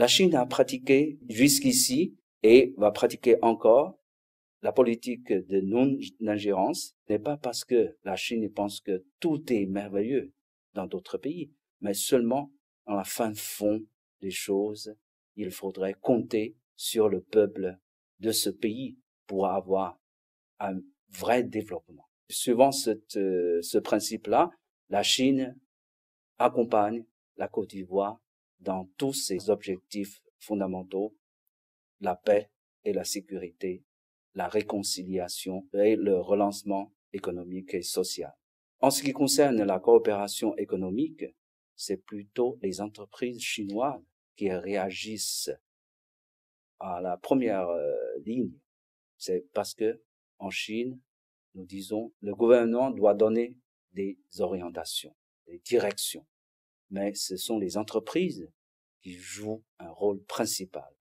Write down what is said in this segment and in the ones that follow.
La Chine a pratiqué jusqu'ici et va pratiquer encore la politique de non-ingérence, n'est pas parce que la Chine pense que tout est merveilleux dans d'autres pays, mais seulement en la fin fond des choses, il faudrait compter sur le peuple de ce pays pour avoir un vrai développement. Suivant ce principe-là, la Chine accompagne la Côte d'Ivoire dans tous ses objectifs fondamentaux, la paix et la sécurité, la réconciliation et le relancement économique et social. En ce qui concerne la coopération économique, c'est plutôt les entreprises chinoises qui réagissent à la première ligne. C'est parce que en Chine, nous disons, le gouvernement doit donner des orientations, des directions. Mais ce sont les entreprises qui jouent un rôle principal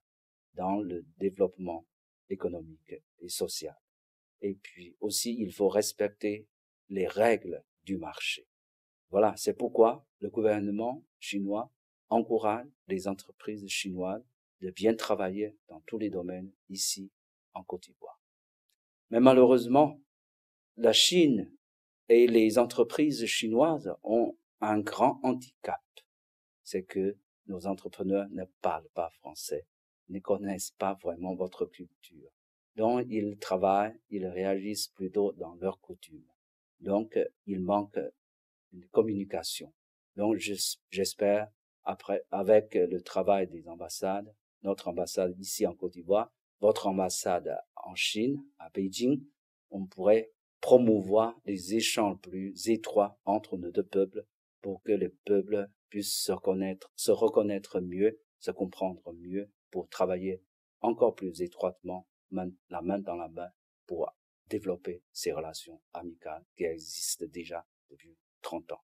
dans le développement économique et social. Et puis aussi, il faut respecter les règles du marché. Voilà, c'est pourquoi le gouvernement chinois encourage les entreprises chinoises de bien travailler dans tous les domaines ici en Côte d'Ivoire. Mais malheureusement, la Chine et les entreprises chinoises ont un grand handicap. C'est que nos entrepreneurs ne parlent pas français, ne connaissent pas vraiment votre culture. Donc, ils travaillent, ils réagissent plutôt dans leurs coutumes. Donc, il manque une communication. Donc, j'espère, après, avec le travail des ambassades, notre ambassade ici en Côte d'Ivoire, votre ambassade en Chine, à Beijing, on pourrait promouvoir les échanges plus étroits entre nos deux peuples pour que les peuples puissent se reconnaître mieux, se comprendre mieux pour travailler encore plus étroitement, la main dans la main, pour développer ces relations amicales qui existent déjà depuis 30 ans.